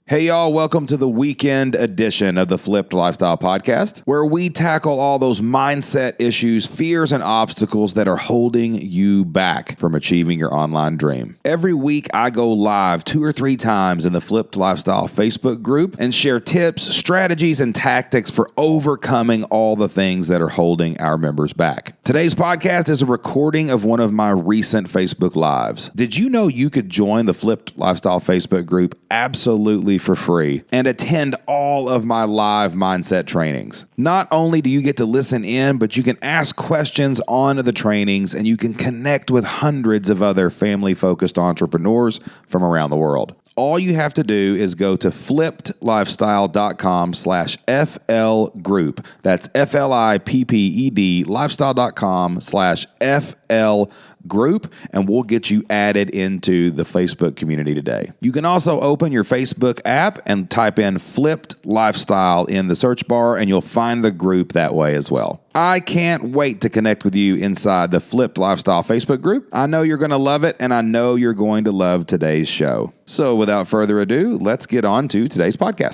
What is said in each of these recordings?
Hey y'all, welcome to the weekend edition of the Flipped Lifestyle Podcast, where we tackle all those mindset issues, fears, and obstacles that are holding you back from achieving your online dream. Every week, I go live 2 or 3 times in the Flipped Lifestyle Facebook group and share tips, strategies, and tactics for overcoming all the things that are holding our members back. Today's podcast is a recording of one of my recent Facebook Lives. Did you know you could join the Flipped Lifestyle Facebook group absolutely for free and attend all of my live mindset trainings? Not only do you get to listen in, but you can ask questions on the trainings and you can connect with hundreds of other family-focused entrepreneurs from around the world. All you have to do is go to flippedlifestyle.com/FL group. That's FLIPPED lifestyle.com/FL group, and we'll get you added into the Facebook community today. You can also open your Facebook app and type in Flipped Lifestyle in the search bar, and you'll find the group that way as well. I can't wait to connect with you inside the Flipped Lifestyle Facebook group. I know you're going to love it, and I know you're going to love today's show. So without further ado, let's get on to today's podcast.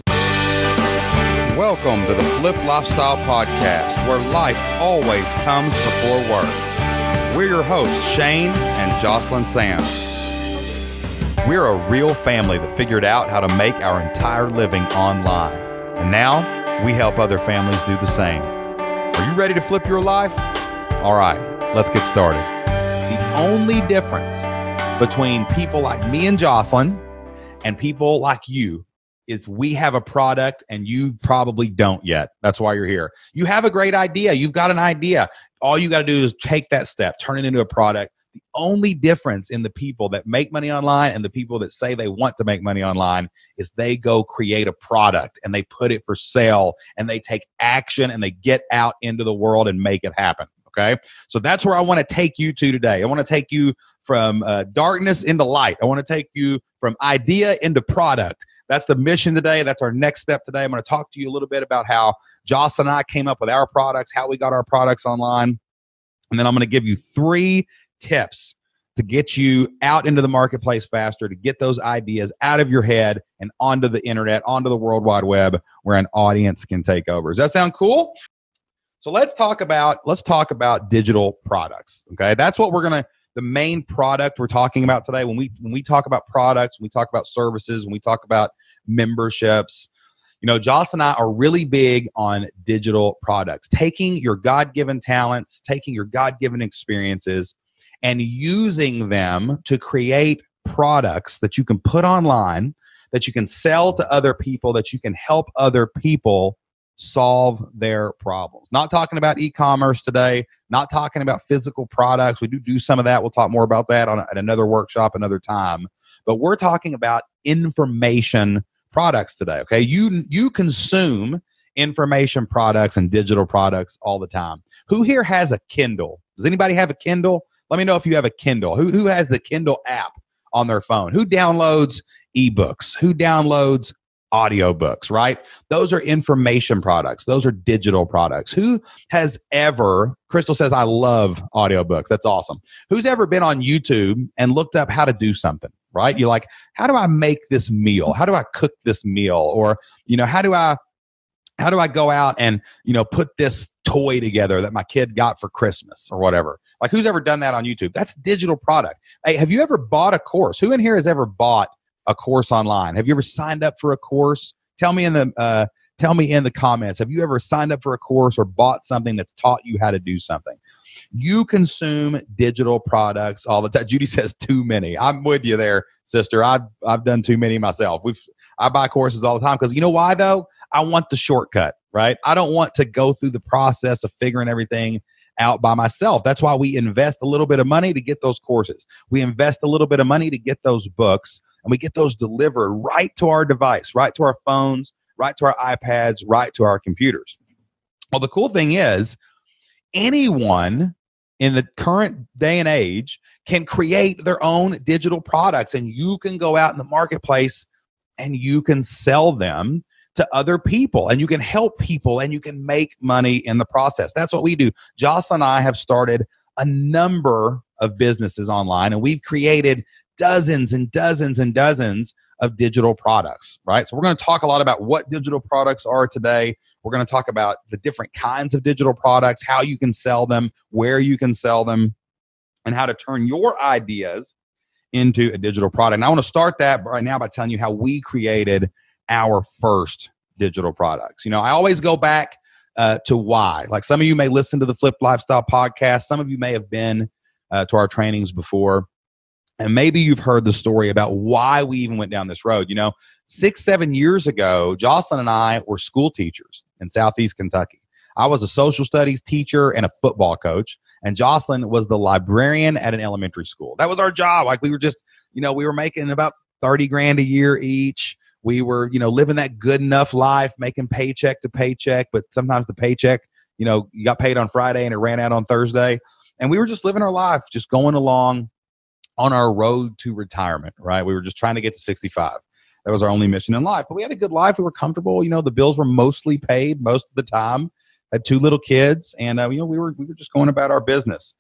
Welcome to the Flipped Lifestyle Podcast, where life always comes before work. We're your hosts, Shane and Jocelyn Sams. We're a real family that figured out how to make our entire living online. And now we help other families do the same. Are you ready to flip your life? All right, let's get started. The only difference between people like me and Jocelyn and people like you is we have a product and you probably don't yet. That's why you're here. You have a great idea. You've got an idea. All you got to do is take that step, turn it into a product. The only difference in the people that make money online and the people that say they want to make money online is they go create a product and they put it for sale and they take action and they get out into the world and make it happen. Okay. So that's where I want to take you to today. I want to take you from darkness into light. I want to take you from idea into product. That's the mission today. That's our next step today. I'm going to talk to you a little bit about how Joss and I came up with our products, how we got our products online. And then I'm going to give you 3 tips to get you out into the marketplace faster, to get those ideas out of your head and onto the internet, onto the World Wide Web, where an audience can take over. Does that sound cool? So let's talk about digital products. Okay, that's what the main product we're talking about today. When we talk about products, when we talk about services, when we talk about memberships, you know, Joss and I are really big on digital products, taking your God-given talents, taking your God-given experiences, and using them to create products that you can put online, that you can sell to other people, that you can help other people solve their problems. Not talking about e-commerce today, not talking about physical products. We do some of that. We'll talk more about that at another workshop another time. But we're talking about information products today, okay? You consume information products and digital products all the time. Who here has a Kindle? Does anybody have a Kindle? Let me know if you have a Kindle. Who has the Kindle app on their phone? Who downloads ebooks? Who downloads audiobooks, right? Those are information products. Those are digital products. Who has ever, Crystal says, I love audiobooks. That's awesome. Who's ever been on YouTube and looked up how to do something, right? You're like, how do I make this meal? How do I cook this meal? Or, you know, how do I go out and, you know, put this toy together that my kid got for Christmas or whatever? Like, who's ever done that on YouTube? That's a digital product. Hey, have you ever bought a course? Who in here has ever bought a course online? Have you ever signed up for a course? Tell me in the comments. Have you ever signed up for a course or bought something that's taught you how to do something? You consume digital products all the time. Judy says too many. I'm with you there, sister. I've done too many myself. I buy courses all the time because you know why though? I want the shortcut, right? I don't want to go through the process of figuring everything out by myself. That's why we invest a little bit of money to get those courses. We invest a little bit of money to get those books, and we get those delivered right to our device, right to our phones, right to our iPads, right to our computers. Well, the cool thing is anyone in the current day and age can create their own digital products, and you can go out in the marketplace and you can sell them to other people, and you can help people, and you can make money in the process. That's what we do. Joss and I have started a number of businesses online, and we've created dozens and dozens and dozens of digital products, right? So we're going to talk a lot about what digital products are today. We're going to talk about the different kinds of digital products, how you can sell them, where you can sell them, and how to turn your ideas into a digital product. And I want to start that right now by telling you how we created our first digital products. I always go back to why. Like, some of you may listen to the Flipped Lifestyle podcast. Some of you may have been to our trainings before. And maybe you've heard the story about why we even went down this road. 6-7 years ago, Jocelyn and I were school teachers in Southeast Kentucky. I was a social studies teacher and a football coach, and Jocelyn was the librarian at an elementary school. That was our job. Like, we were just, we were making about $30,000 a year each. We were, living that good enough life, making paycheck to paycheck, but sometimes the paycheck, you got paid on Friday and it ran out on Thursday. And we were just living our life, just going along on our road to retirement, right? We were just trying to get to 65. That was our only mission in life. But we had a good life. We were comfortable. The bills were mostly paid most of the time. Had 2 little kids, and we were just going about our business.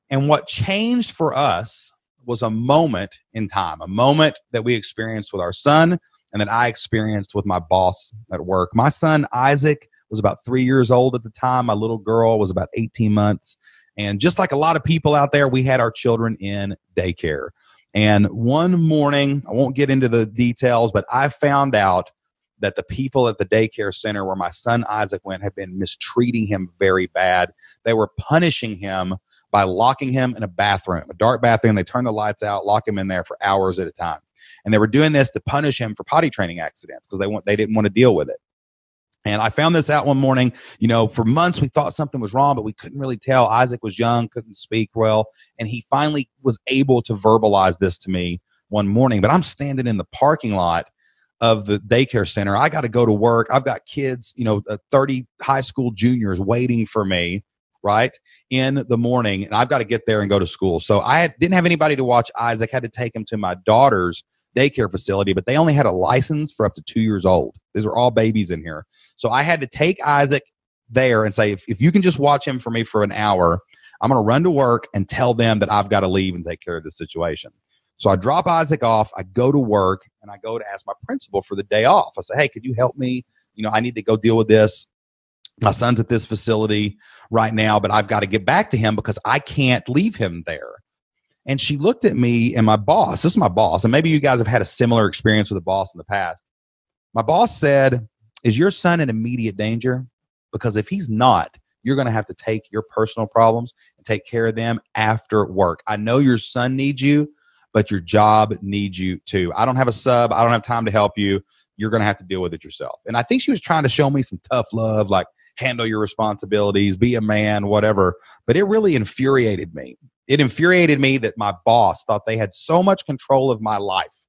And what changed for us was a moment in time, a moment that we experienced with our son and that I experienced with my boss at work. My son, Isaac, was about 3 years old at the time. My little girl was about 18 months. And just like a lot of people out there, we had our children in daycare. And one morning, I won't get into the details, but I found out that the people at the daycare center where my son Isaac went had been mistreating him very bad. They were punishing him by locking him in a bathroom, a dark bathroom. They turned the lights out, lock him in there for hours at a time. And they were doing this to punish him for potty training accidents because they didn't want to deal with it. And I found this out one morning. For months we thought something was wrong, but we couldn't really tell. Isaac was young, couldn't speak well, and he finally was able to verbalize this to me one morning. But I'm standing in the parking lot of the daycare center. I got to go to work. I've got kids, 30 high school juniors waiting for me, right, in the morning, and I've got to get there and go to school. So I didn't have anybody to watch Isaac. Had to take him to my daughter's daycare facility, but they only had a license for up to 2 years old. These are all babies in here. So I had to take Isaac there and say, if you can just watch him for me for an hour, I'm going to run to work and tell them that I've got to leave and take care of this situation. So I drop Isaac off, I go to work, and I go to ask my principal for the day off. I say, hey, could you help me? I need to go deal with this. My son's at this facility right now, but I've got to get back to him because I can't leave him there. And she looked at me and my boss, this is my boss, and maybe you guys have had a similar experience with a boss in the past. My boss said, is your son in immediate danger? Because if he's not, you're going to have to take your personal problems and take care of them after work. I know your son needs you, but your job needs you too. I don't have a sub. I don't have time to help you. You're going to have to deal with it yourself. And I think she was trying to show me some tough love, like handle your responsibilities, be a man, whatever. But it really infuriated me. It infuriated me that my boss thought they had so much control of my life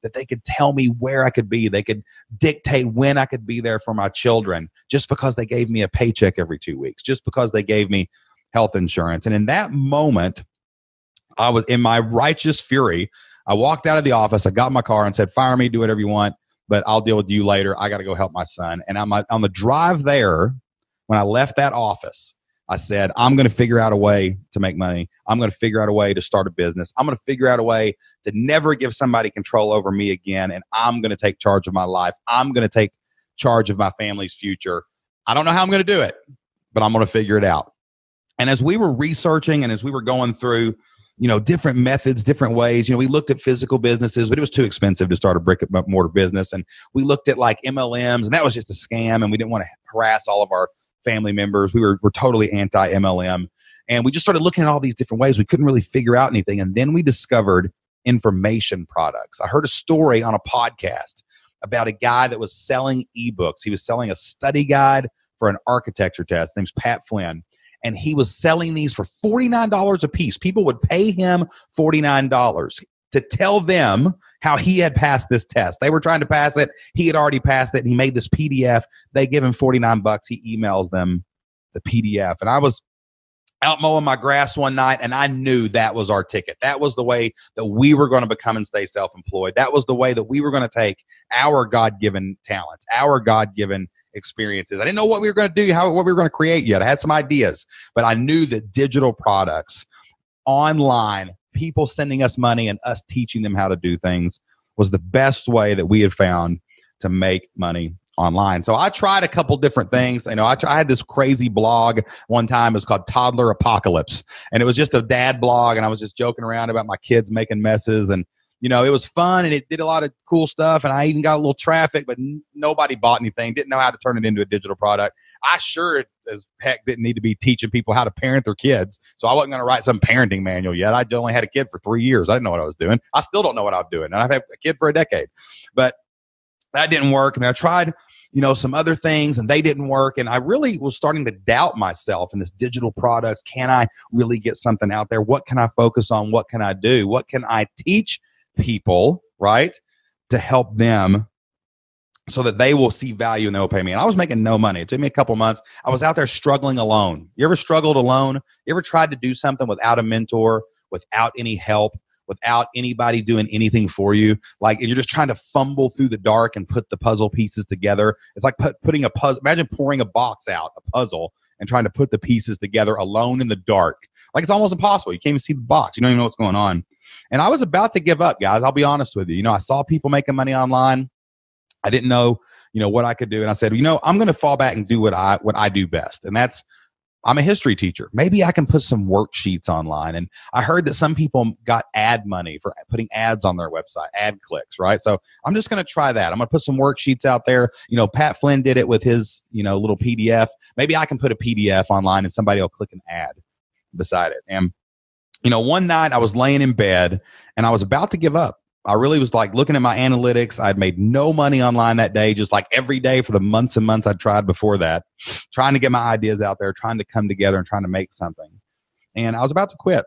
that they could tell me where I could be. They could dictate when I could be there for my children just because they gave me a paycheck every 2 weeks, just because they gave me health insurance. And in that moment, I was in my righteous fury. I walked out of the office. I got in my car and said, fire me, do whatever you want, but I'll deal with you later. I got to go help my son. And on the drive there, when I left that office, I said, I'm going to figure out a way to make money. I'm going to figure out a way to start a business. I'm going to figure out a way to never give somebody control over me again. And I'm going to take charge of my life. I'm going to take charge of my family's future. I don't know how I'm going to do it, but I'm going to figure it out. And as we were researching and as we were going through, different methods, different ways, we looked at physical businesses, but it was too expensive to start a brick and mortar business. And we looked at like MLMs, and that was just a scam. And we didn't want to harass all of our family members. We're totally anti-MLM. And we just started looking at all these different ways. We couldn't really figure out anything. And then we discovered information products. I heard a story on a podcast about a guy that was selling ebooks. He was selling a study guide for an architecture test. His name's Pat Flynn. And he was selling these for $49 a piece. People would pay him $49 to tell them how he had passed this test. They were trying to pass it. He had already passed it. And he made this PDF. They give him $49. He emails them the PDF. And I was out mowing my grass one night, and I knew that was our ticket. That was the way that we were going to become and stay self-employed. That was the way that we were going to take our God-given talents, our God-given experiences. I didn't know what we were going to do, what we were going to create yet. I had some ideas, but I knew that digital products, online, people sending us money and us teaching them how to do things was the best way that we had found to make money online. So I tried a couple different things. I had this crazy blog one time. It was called Toddler Apocalypse. And it was just a dad blog. And I was just joking around about my kids making messes. And, it was fun and it did a lot of cool stuff. And I even got a little traffic, but nobody bought anything, didn't know how to turn it into a digital product. I sure as heck didn't need to be teaching people how to parent their kids. So I wasn't going to write some parenting manual yet. I only had a kid for 3 years. I didn't know what I was doing. I still don't know what I'm doing. And I've had a kid for a decade. But that didn't work. And I tried, some other things and they didn't work. And I really was starting to doubt myself in this digital products. Can I really get something out there? What can I focus on? What can I do? What can I teach people, right, to help them so that they will see value and they'll pay me? And I was making no money. It took me a couple months. I was out there struggling alone. You ever struggled alone? You ever tried to do something without a mentor, without any help, without anybody doing anything for you? And you're just trying to fumble through the dark and put the puzzle pieces together. It's like putting a puzzle. Imagine pouring a box out, a puzzle, and trying to put the pieces together alone in the dark. It's almost impossible. You can't even see the box. You don't even know what's going on. And I was about to give up, guys. I'll be honest with you. I saw people making money online. I didn't know, what I could do. And I said, I'm going to fall back and do what I do best. And that's, I'm a history teacher. Maybe I can put some worksheets online. And I heard that some people got ad money for putting ads on their website, ad clicks, right? So I'm just going to try that. I'm going to put some worksheets out there. Pat Flynn did it with his, little PDF. Maybe I can put a PDF online and somebody will click an ad beside it. And, one night I was laying in bed and I was about to give up. I really was looking at my analytics. I'd made no money online that day, just every day for the months and months I'd tried before that, trying to get my ideas out there, trying to come together and trying to make something. And I was about to quit.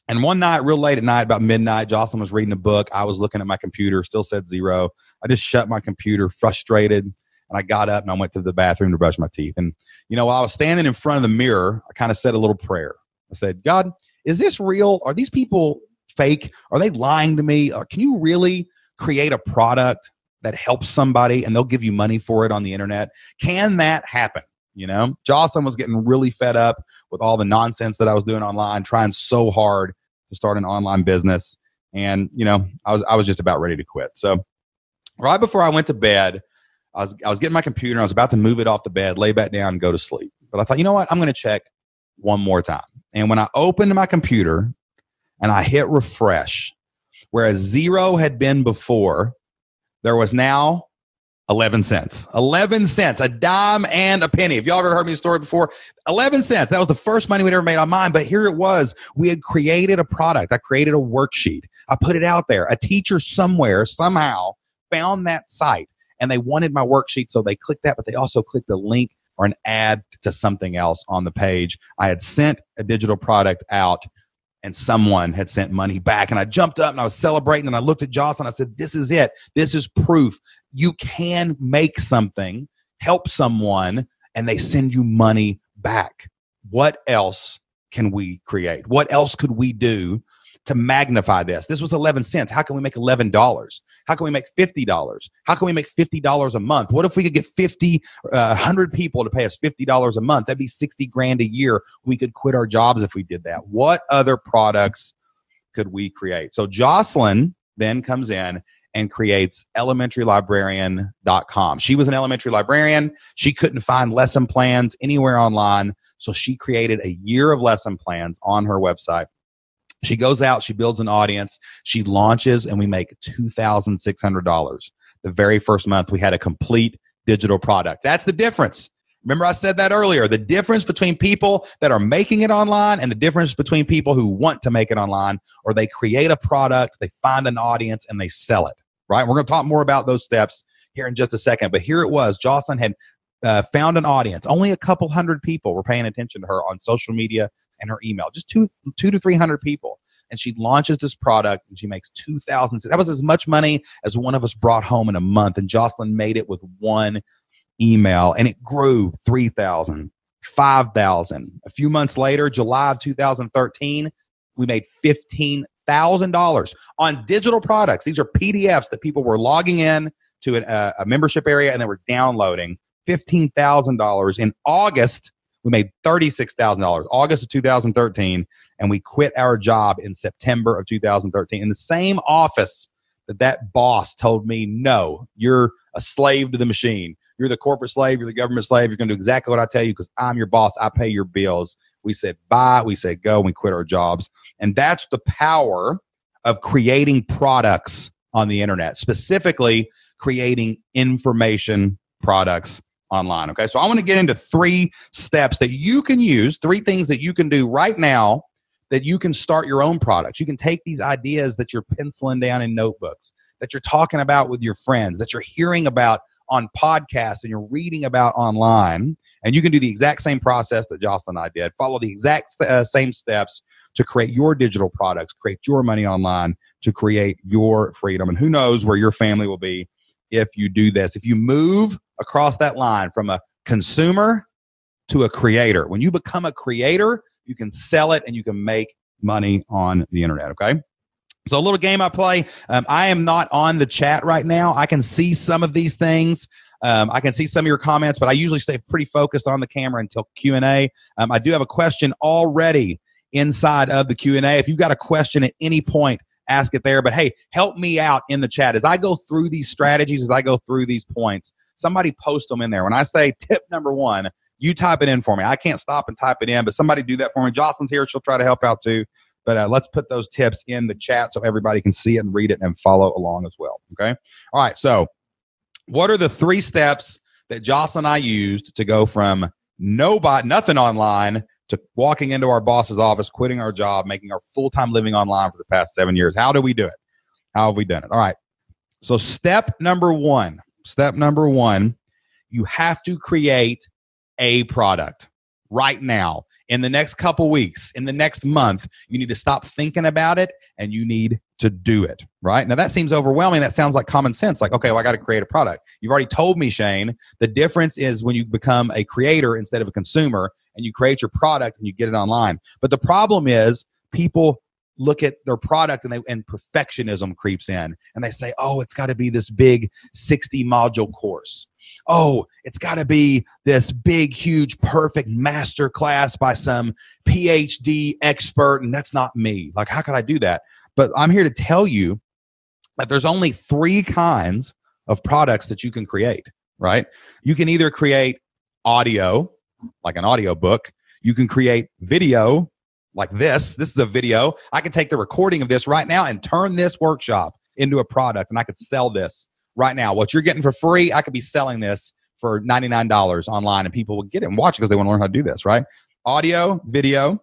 And one night, real late at night, about midnight, Jocelyn was reading a book. I was looking at my computer, still said 0. I just shut my computer, frustrated. And I got up and I went to the bathroom to brush my teeth. And, while I was standing in front of the mirror, I kind of said a little prayer. I said, God, is this real? Are these people fake? Are they lying to me? Or can you really create a product that helps somebody and they'll give you money for it on the internet? Can that happen? Jocelyn was getting really fed up with all the nonsense that I was doing online, trying so hard to start an online business. And, I was just about ready to quit. So right before I went to bed, I was getting my computer and I was about to move it off the bed, lay back down and go to sleep. But I thought, you know what? I'm going to check one more time. And when I opened my computer and I hit refresh, whereas 0 had been before, there was now 11 cents. 11 cents, a dime and a penny. If y'all ever heard me a story before, 11 cents. That was the first money we'd ever made on mine. But here it was. We had created a product. I created a worksheet. I put it out there. A teacher somewhere, somehow, found that site. And they wanted my worksheet, so they clicked that, but they also clicked a link or an ad to something else on the page. I had sent a digital product out, and someone had sent money back. And I jumped up and I was celebrating, and I looked at Jocelyn. I said, this is it. This is proof. You can make something, help someone, and they send you money back. What else can we create? What else could we do to magnify this? This was 11 cents. How can we make $11? How can we make $50? How can we make $50 a month? What if we could get 100 people to pay us $50 a month? That'd be 60 grand a year. We could quit our jobs if we did that. What other products could we create? So Jocelyn then comes in and creates elementarylibrarian.com. She was an elementary librarian. She couldn't find lesson plans anywhere online. So she created a year of lesson plans on her website. She goes out, she builds an audience, she launches, and we make $2,600. The very first month, we had a complete digital product. That's the difference. Remember I said that earlier, the difference between people that are making it online and the difference between people who want to make it online, or they create a product, they find an audience, and they sell it, right? We're going to talk more about those steps here in just a second. But here it was. Jocelyn had found an audience. Only a couple hundred people were paying attention to her on social media and her email, just two to 300 people. And she launches this product and she makes $2,000. That was as much money as one of us brought home in a month. And Jocelyn made it with one email, and it grew 3,000, 5,000. A few months later, July of 2013, we made $15,000 on digital products. These are PDFs that people were logging in to a membership area and they were downloading. $15,000. In August We made $36,000 August of 2013, and we quit our job in September of 2013 in the same office that boss told me, no, you're a slave to the machine. You're the corporate slave. You're the government slave. You're going to do exactly what I tell you because I'm your boss. I pay your bills. We said bye. We said go. We quit our jobs. And that's the power of creating products on the internet, specifically creating information products online. Okay. So I want to get into 3 steps that you can use, 3 things that you can do right now that you can start your own products. You can take these ideas that you're penciling down in notebooks, that you're talking about with your friends, that you're hearing about on podcasts and you're reading about online, and you can do the exact same process that Jocelyn and I did. Follow the exact same steps to create your digital products, create your money online, to create your freedom. And who knows where your family will be if you do this. If you move across that line from a consumer to a creator. When you become a creator, you can sell it and you can make money on the internet, okay? So a little game I play. I am not on the chat right now. I can see some of these things. I can see some of your comments, but I usually stay pretty focused on the camera until Q&A. I do have a question already inside of the Q&A. If you've got a question at any point, ask it there. But hey, help me out in the chat. As I go through these strategies, as I go through these points, somebody post them in there. When I say tip number 1, you type it in for me. I can't stop and type it in, but somebody do that for me. Jocelyn's here. She'll try to help out too. But let's put those tips in the chat so everybody can see it and read it and follow along as well. Okay. All right. So what are the 3 steps that Jocelyn and I used to go from nothing online to walking into our boss's office, quitting our job, making our full-time living online for the past 7 years? How do we do it? How have we done it? All right. So step number one, you have to create a product right now. In the next couple weeks, in the next month, you need to stop thinking about it and you need to do it, right? Now that seems overwhelming. That sounds like common sense. Like, okay, well, I got to create a product. You've already told me, Shane, the difference is when you become a creator instead of a consumer and you create your product and you get it online. But the problem is people look at their product and perfectionism creeps in and they say, oh, it's got to be this big 60 module course. Oh, it's got to be this big, huge, perfect master class by some PhD expert. And that's not me. Like, how could I do that? But I'm here to tell you that there's only 3 kinds of products that you can create, right? You can either create audio, like an audio book. You can create video, like this. This is a video. I can take the recording of this right now and turn this workshop into a product, and I could sell this right now. What you're getting for free, I could be selling this for $99 online, and people will get it and watch it because they want to learn how to do this, right? Audio, video,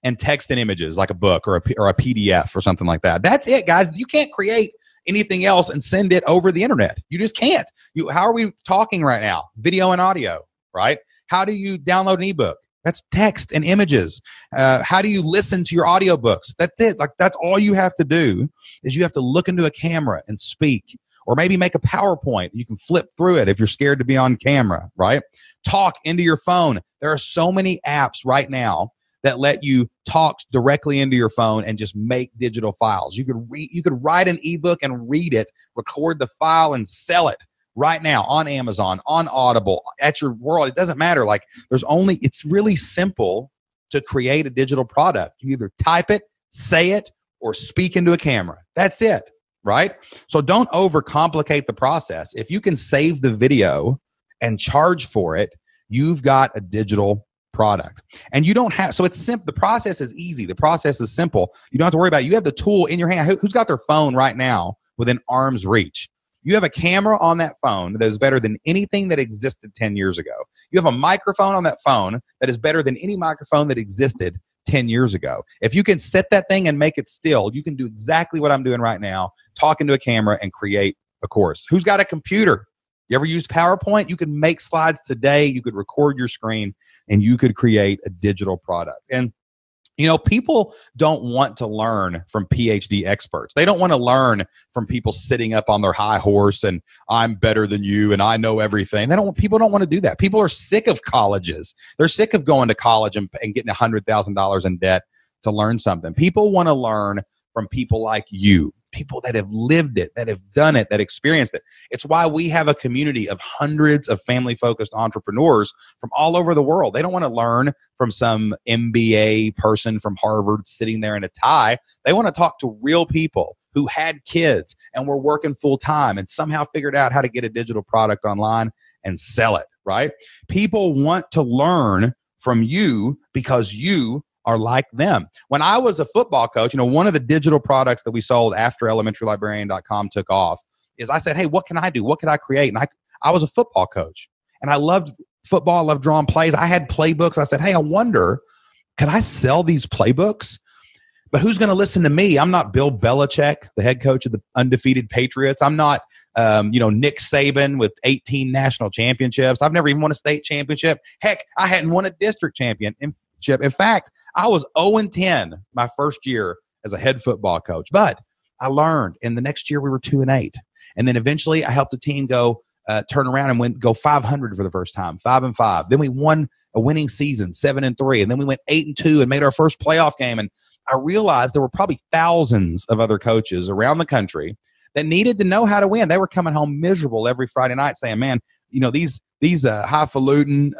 and text and images, like a book or a PDF or something like that. That's it, guys. You can't create anything else and send it over the internet. You just can't. How are we talking right now? Video and audio, right? How do you download an ebook? That's text and images. How do you listen to your audiobooks? That's it. Like, that's all you have to do is you have to look into a camera and speak, or maybe make a PowerPoint. You can flip through it if you're scared to be on camera, right? Talk into your phone. There are so many apps right now that let you talk directly into your phone and just make digital files. You could write an ebook and read it, record the file and sell it right now on Amazon, on Audible, at your world. It doesn't matter. Like, it's really simple to create a digital product. You either type it, say it, or speak into a camera. That's it, right? So don't overcomplicate the process. If you can save the video and charge for it, you've got a digital product. And you don't have, so it's simple. The process is easy. The process is simple. You don't have to worry about it. You have the tool in your hand. Who's got their phone right now within arm's reach? You have a camera on that phone that is better than anything that existed 10 years ago. You have a microphone on that phone that is better than any microphone that existed 10 years ago. If you can set that thing and make it still, you can do exactly what I'm doing right now, talk into a camera and create a course. Who's got a computer? You ever used PowerPoint? You could make slides today. You could record your screen and you could create a digital product. And people don't want to learn from PhD experts. They don't want to learn from people sitting up on their high horse and I'm better than you and I know everything. People don't want to do that. People are sick of colleges. They're sick of going to college and getting $100,000 in debt to learn something. People want to learn from people like you. people that have lived it, that have done it, that experienced it. It's why we have a community of hundreds of family-focused entrepreneurs from all over the world. They don't want to learn from some MBA person from Harvard sitting there in a tie. They want to talk to real people who had kids and were working full-time and somehow figured out how to get a digital product online and sell it, right? People want to learn from you because you are like them. When I was a football coach, one of the digital products that we sold after elementarylibrarian.com took off is I said, hey, what can I do? What can I create? And I was a football coach and I loved football. I loved drawing plays. I had playbooks. I said, hey, I wonder, can I sell these playbooks? But who's going to listen to me? I'm not Bill Belichick, the head coach of the undefeated Patriots. I'm not, Nick Saban with 18 national championships. I've never even won a state championship. Heck, I hadn't won a district championship. In fact, I was 0-10 my first year as a head football coach. But I learned, and the next year we were 2-8. And then eventually I helped the team turn around and go 500 for the first time, 5-5. Then we won a winning season, 7-3. And then we went 8-2 and made our first playoff game. And I realized there were probably thousands of other coaches around the country that needed to know how to win. They were coming home miserable every Friday night saying, man, these highfalutin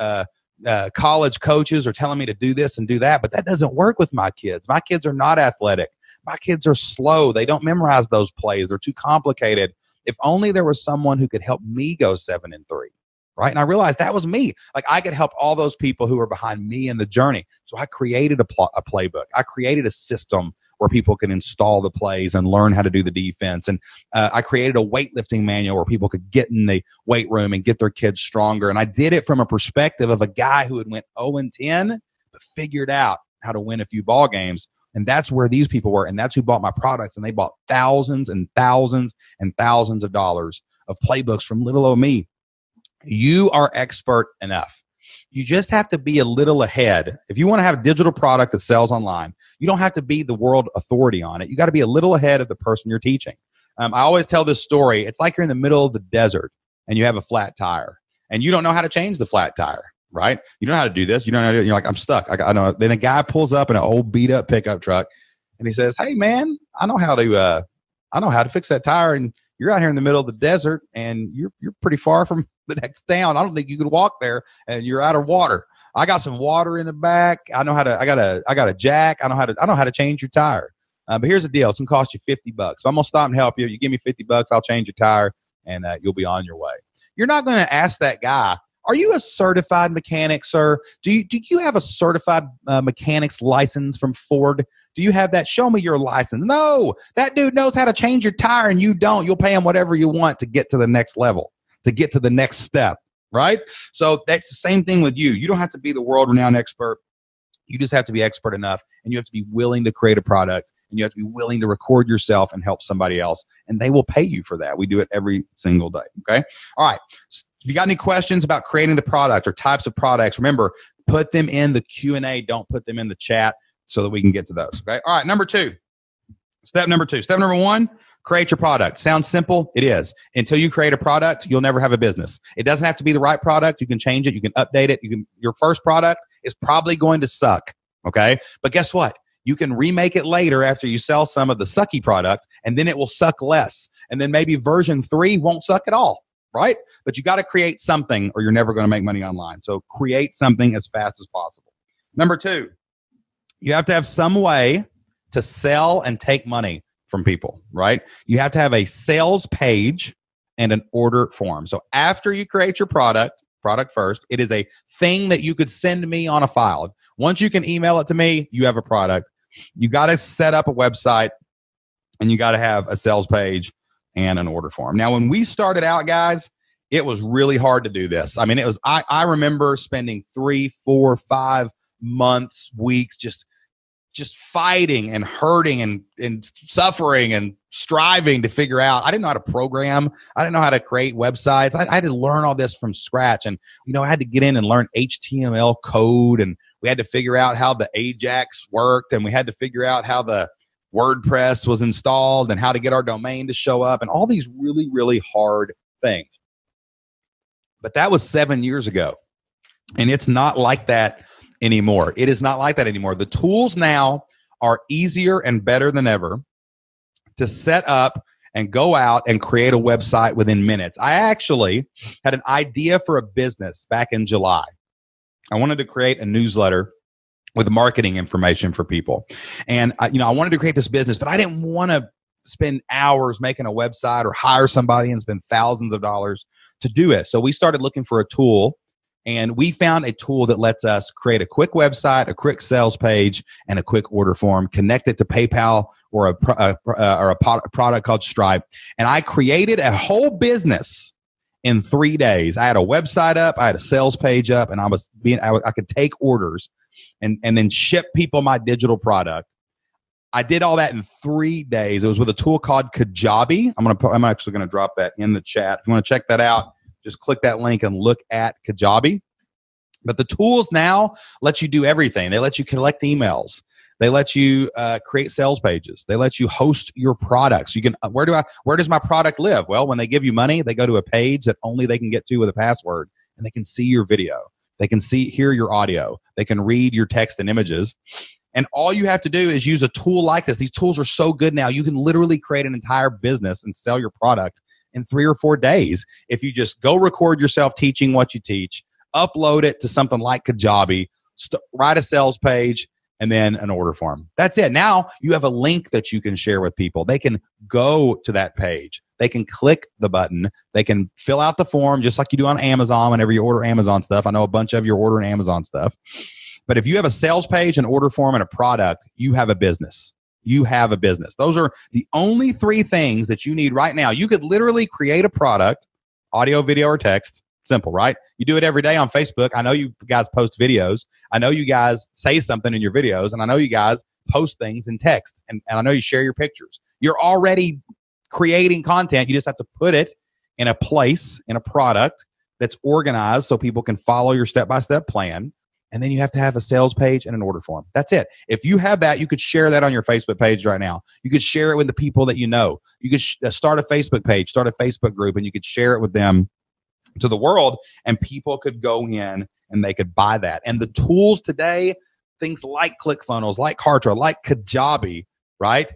college coaches are telling me to do this and do that, but that doesn't work with my kids. My kids are not athletic. My kids are slow. They don't memorize those plays. They're too complicated. If only there was someone who could help me go 7-3, right? And I realized that was me. Like I could help all those people who were behind me in the journey. So I created a playbook. I created a system where people can install the plays and learn how to do the defense. And I created a weightlifting manual where people could get in the weight room and get their kids stronger. And I did it from a perspective of a guy who had went 0-10, but figured out how to win a few ball games. And that's where these people were. And that's who bought my products. And they bought thousands and thousands and thousands of dollars of playbooks from little old me. You are expert enough. You just have to be a little ahead. If you want to have a digital product that sells online, you don't have to be the world authority on it. You got to be a little ahead of the person you're teaching. I always tell this story. It's like you're in the middle of the desert and you have a flat tire and you don't know how to change the flat tire, right? You don't know how to do this. You don't know how to do it. You're like, I'm stuck. I know. Then a guy pulls up in an old beat up pickup truck and he says, hey man, I know how to fix that tire. And you're out here in the middle of the desert and you're pretty far from the next town. I don't think you could walk there and you're out of water. I got some water in the back. I got a jack. I know how to change your tire. But here's the deal. It's going to cost you $50. So I'm going to stop and help you. You give me $50, I'll change your tire and you'll be on your way. You're not going to ask that guy, are you a certified mechanic, sir? Do you have a certified mechanic's license from Ford? Do you have that? Show me your license. No, that dude knows how to change your tire and you don't. You'll pay him whatever you want to get to the next level, to get to the next step, right? So that's the same thing with you. You don't have to be the world-renowned expert. You just have to be expert enough, and you have to be willing to create a product, and you have to be willing to record yourself and help somebody else, and they will pay you for that. We do it every single day, okay? All right. If you got any questions about creating the product or types of products, remember, put them in the Q&A. Don't put them in the chat so that we can get to those, okay? All right, Step number two. Step number one, create your product. Sounds simple? It is. Until you create a product, you'll never have a business. It doesn't have to be the right product. You can change it. You can update it. Your first product is probably going to suck, okay? But guess what? You can remake it later after you sell some of the sucky product, and then it will suck less. And then maybe version 3 won't suck at all, right? But you got to create something or you're never going to make money online. So create something as fast as possible. Number 2, you have to have some way to sell and take money from people, right? You have to have a sales page and an order form. So after you create your product first, it is a thing that you could send me on a file. Once you can email it to me, you have a product. You got to set up a website and you got to have a sales page and an order form. Now, when we started out, guys, it was really hard to do this. I mean, I remember spending 3, 4, 5 months, weeks, just fighting and hurting and suffering and striving to figure out. I didn't know how to program. I didn't know how to create websites. I had to learn all this from scratch. And, I had to get in and learn HTML code. And we had to figure out how the Ajax worked. And we had to figure out how the WordPress was installed and how to get our domain to show up and all these really, really hard things. But that was 7 years ago. And it's not like that anymore. It is not like that anymore. The tools now are easier and better than ever to set up and go out and create a website within minutes. I actually had an idea for a business back in July. I wanted to create a newsletter with marketing information for people. And I wanted to create this business, but I didn't want to spend hours making a website or hire somebody and spend thousands of dollars to do it. So we started looking for a tool, and we found a tool that lets us create a quick website, a quick sales page, and a quick order form, connect it to PayPal or a product called Stripe. And I created a whole business in 3 days. I had a website up, I had a sales page up, and I could take orders and then ship people my digital product. I did all that in 3 days. It was with a tool called Kajabi. I'm actually going to drop that in the chat. If you want to check that out, just click that link and look at Kajabi. But the tools now let you do everything. They let you collect emails. They let you create sales pages. They let you host your products. You can where does my product live? Well, when they give you money, they go to a page that only they can get to with a password, and they can see your video. They can hear your audio. They can read your text and images. And all you have to do is use a tool like this. These tools are so good now. You can literally create an entire business and sell your product in 3 or 4 days. If you just go record yourself teaching what you teach, upload it to something like Kajabi, write a sales page, and then an order form. That's it. Now you have a link that you can share with people. They can go to that page. They can click the button. They can fill out the form just like you do on Amazon whenever you order Amazon stuff. I know a bunch of you are ordering Amazon stuff. But if you have a sales page, an order form, and a product, you have a business. You have a business. Those are the only 3 things that you need right now. You could literally create a product, audio, video, or text. Simple, right? You do it every day on Facebook. I know you guys post videos. I know you guys say something in your videos. And I know you guys post things in text. And I know you share your pictures. You're already creating content. You just have to put it in a place, in a product that's organized so people can follow your step-by-step plan. And then you have to have a sales page and an order form. That's it. If you have that, you could share that on your Facebook page right now. You could share it with the people that you know. You could start a Facebook page, start a Facebook group, and you could share it with them to the world, and people could go in and they could buy that. And the tools today, things like ClickFunnels, like Kartra, like Kajabi, right?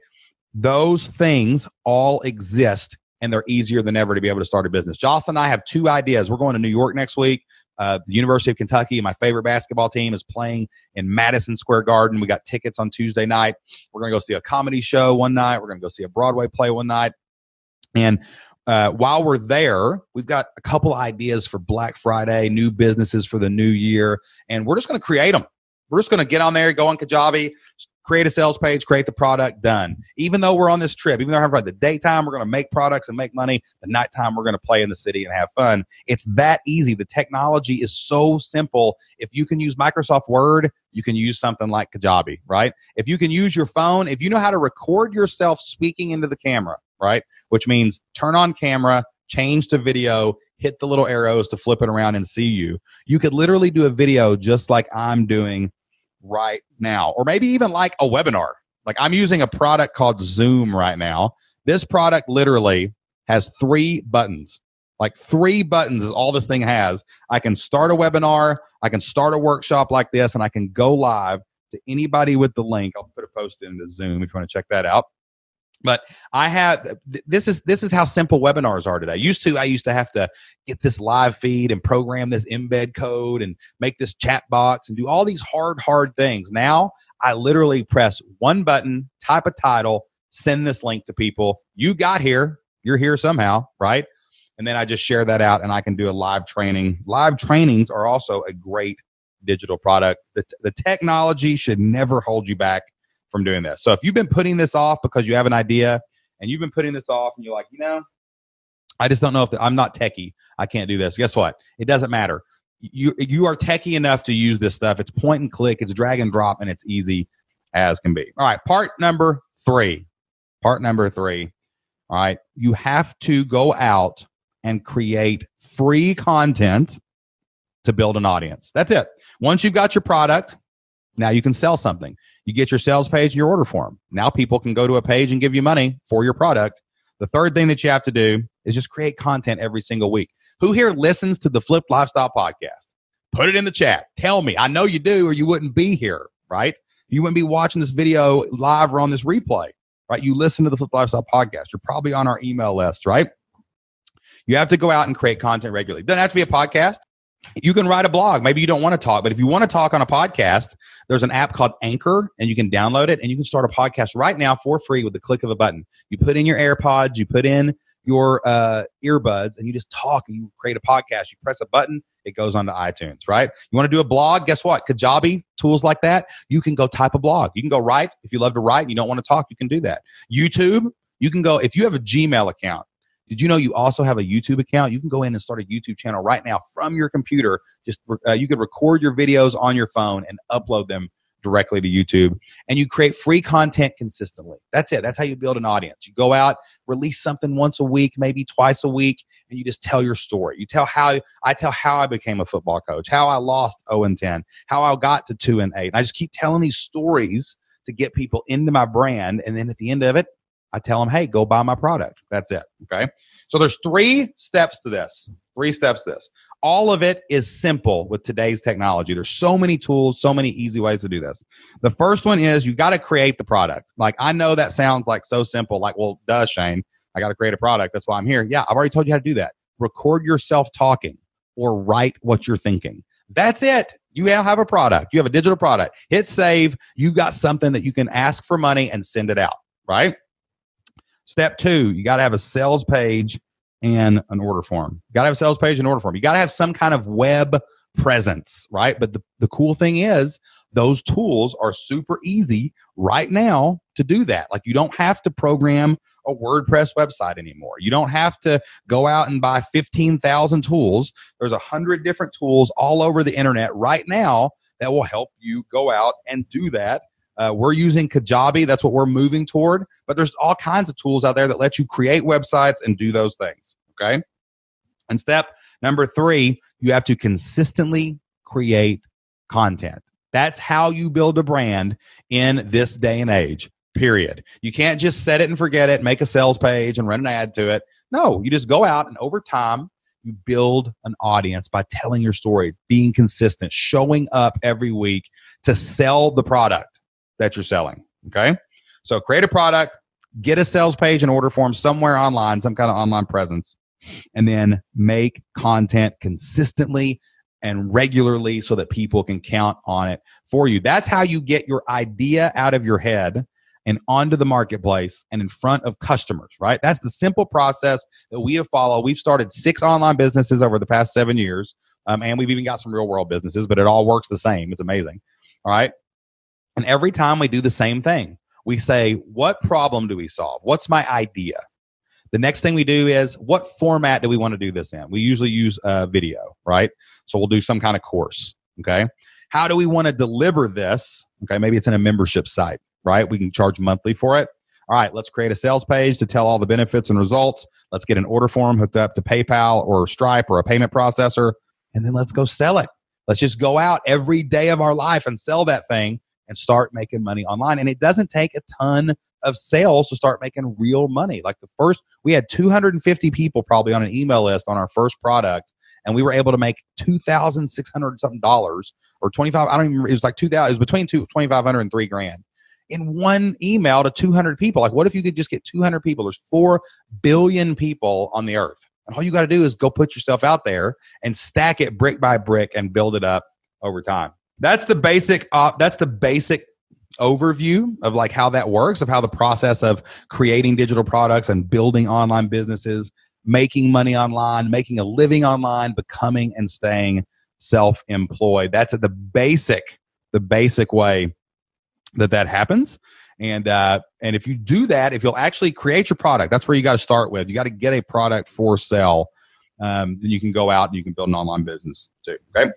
Those things all exist, and they're easier than ever to be able to start a business. Jocelyn and I have 2 ideas. We're going to New York next week. The University of Kentucky, my favorite basketball team, is playing in Madison Square Garden. We got tickets on Tuesday night. We're going to go see a comedy show one night. We're going to go see a Broadway play one night. And while we're there, we've got a couple ideas for Black Friday, new businesses for the new year, and we're just going to create them. We're just going to get on there, go on Kajabi, create a sales page, create the product, done. Even though we're on this trip, even though we're having the daytime, we're going to make products and make money. The nighttime, we're going to play in the city and have fun. It's that easy. The technology is so simple. If you can use Microsoft Word, you can use something like Kajabi, right? If you can use your phone, if you know how to record yourself speaking into the camera, right? Which means turn on camera, change to video, hit the little arrows to flip it around and see you. You could literally do a video just like I'm doing right now, or maybe even like a webinar. Like I'm using a product called Zoom right now. This product literally has 3 buttons. Like 3 buttons is all this thing has. I can start a webinar, I can start a workshop like this, and I can go live to anybody with the link. I'll put a post into Zoom if you want to check that out. But I have this is how simple webinars are today. I used to have to get this live feed and program this embed code and make this chat box and do all these hard things. Now I literally press 1 button, type a title, send this link to people. You got here, you're here somehow, right? And then I just share that out, and I can do a live training. Live trainings are also a great digital product. The technology should never hold you back from doing this. So if you've been putting this off because you have an idea, and you've been putting this off and you're like, I just don't know if I'm not techie, I can't do this. Guess what? It doesn't matter. You are techie enough to use this stuff. It's point and click, it's drag and drop, and it's easy as can be. All right, part number 3. All right, you have to go out and create free content to build an audience. That's it. Once you've got your product, now you can sell something. You get your sales page and your order form. Now people can go to a page and give you money for your product. The third thing that you have to do is just create content every single week. Who here listens to the Flipped Lifestyle podcast? Put it in the chat. Tell me. I know you do, or you wouldn't be here, right? You wouldn't be watching this video live or on this replay, right? You listen to the Flip Lifestyle podcast. You're probably on our email list, right? You have to go out and create content regularly. It doesn't have to be a podcast. You can write a blog. Maybe you don't want to talk, but if you want to talk on a podcast, there's an app called Anchor, and you can download it, and you can start a podcast right now for free with the click of a button. You put in your AirPods, you put in your earbuds, and you just talk, and you create a podcast. You press a button, it goes onto iTunes, right? You want to do a blog? Guess what? Kajabi, tools like that, you can go type a blog. You can go write. If you love to write and you don't want to talk, you can do that. YouTube, you can go, if you have a Gmail account, did you know you also have a YouTube account? You can go in and start a YouTube channel right now from your computer. Just you could record your videos on your phone and upload them directly to YouTube. And you create free content consistently. That's it. That's how you build an audience. You go out, release something once a week, maybe twice a week, and you just tell your story. You tell how I became a football coach, how I lost 0-10, how I got to 2-8. And I just keep telling these stories to get people into my brand. And then at the end of it, I tell them, hey, go buy my product. That's it. Okay. So there's 3 steps to this. All of it is simple with today's technology. There's so many tools, so many easy ways to do this. The first one is you got to create the product. Like, I know that sounds like so simple. Like, well, duh, Shane, I got to create a product. That's why I'm here. Yeah, I've already told you how to do that. Record yourself talking or write what you're thinking. That's it. You now have a product. You have a digital product. Hit save. You got something that you can ask for money and send it out, right? Step 2, you got to have a sales page and an order form. You got to have a sales page and order form. You got to have some kind of web presence, right? But the cool thing is those tools are super easy right now to do that. Like, you don't have to program a WordPress website anymore. You don't have to go out and buy 15,000 tools. There's 100 different tools all over the internet right now that will help you go out and do that. We're using Kajabi. That's what we're moving toward. But there's all kinds of tools out there that let you create websites and do those things. Okay. And step number 3, you have to consistently create content. That's how you build a brand in this day and age, period. You can't just set it and forget it, make a sales page and run an ad to it. No, you just go out and over time, you build an audience by telling your story, being consistent, showing up every week to sell the product that you're selling. Okay. So create a product, get a sales page and order form somewhere online, some kind of online presence, and then make content consistently and regularly so that people can count on it for you. That's how you get your idea out of your head and onto the marketplace and in front of customers, right? That's the simple process that we have followed. We've started 6 online businesses over the past 7 years, and we've even got some real world businesses, but it all works the same. It's amazing. All right. And every time we do the same thing, we say, what problem do we solve? What's my idea? The next thing we do is, what format do we want to do this in? We usually use video, right? So we'll do some kind of course, okay? How do we want to deliver this? Okay, maybe it's in a membership site, right? We can charge monthly for it. All right, let's create a sales page to tell all the benefits and results. Let's get an order form hooked up to PayPal or Stripe or a payment processor, and then let's go sell it. Let's just go out every day of our life and sell that thing and start making money online. And it doesn't take a ton of sales to start making real money. Like we had 250 people probably on an email list on our first product, and we were able to make $2,600 something or 25. I don't even. It was like 2,000. It was between $2,500 and $3,000 in one email to 200 people. Like, what if you could just get 200 people? There's 4 billion people on the earth, and all you got to do is go put yourself out there and stack it brick by brick and build it up over time. That's the basic. That's the basic overview of like how that works, of how the process of creating digital products and building online businesses, making money online, making a living online, becoming and staying self-employed. That's the basic way that happens. And if you do that, if you'll actually create your product, that's where you got to start with. You got to get a product for sale. Then you can go out and you can build an online business too. Okay.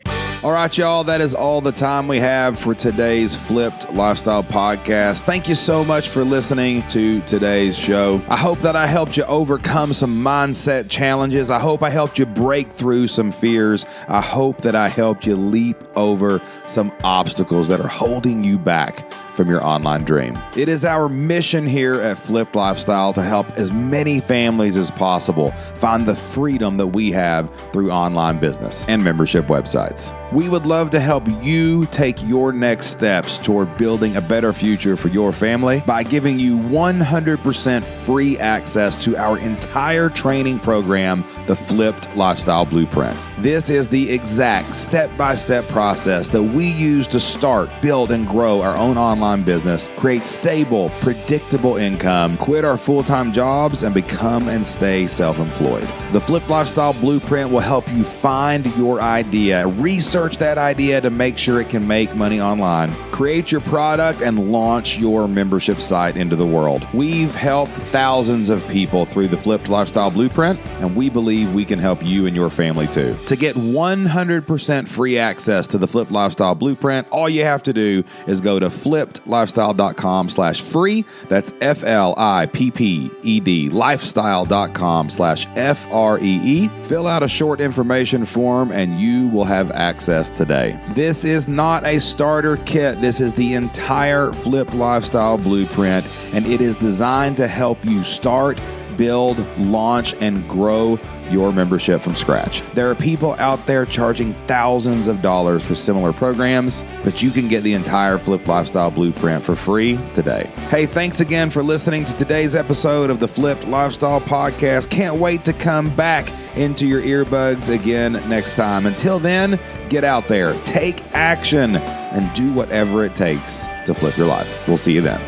All right, y'all. That is all the time we have for today's Flipped Lifestyle Podcast. Thank you so much for listening to today's show. I hope that I helped you overcome some mindset challenges. I hope I helped you break through some fears. I hope that I helped you leap over some obstacles that are holding you back from your online dream. It is our mission here at Flipped Lifestyle to help as many families as possible find the freedom that we have through online business and membership websites. We would love to help you take your next steps toward building a better future for your family by giving you 100% free access to our entire training program, the Flipped Lifestyle Blueprint. This is the exact step-by-step process that we use to start, build, and grow our own online business, create stable, predictable income, quit our full-time jobs, and become and stay self-employed. The Flipped Lifestyle Blueprint will help you find your idea, research that idea to make sure it can make money online, create your product, and launch your membership site into the world. We've helped thousands of people through the Flipped Lifestyle Blueprint, and we believe we can help you and your family too. To get 100% free access to the Flipped Lifestyle Blueprint, all you have to do is go to flippedlifestyle.com/free. That's FLIPPED, lifestyle.com/FREE. Fill out a short information form and you will have access today. This is not a starter kit. This is the entire Flipped Lifestyle Blueprint, and it is designed to help you start, build, launch, and grow your membership from scratch. There are people out there charging thousands of dollars for similar programs, but you can get the entire Flipped Lifestyle Blueprint for free today. Hey, thanks again for listening to today's episode of the Flipped Lifestyle Podcast. Can't wait to come back into your earbuds again next time. Until then, get out there, take action, and do whatever it takes to flip your life. We'll see you then.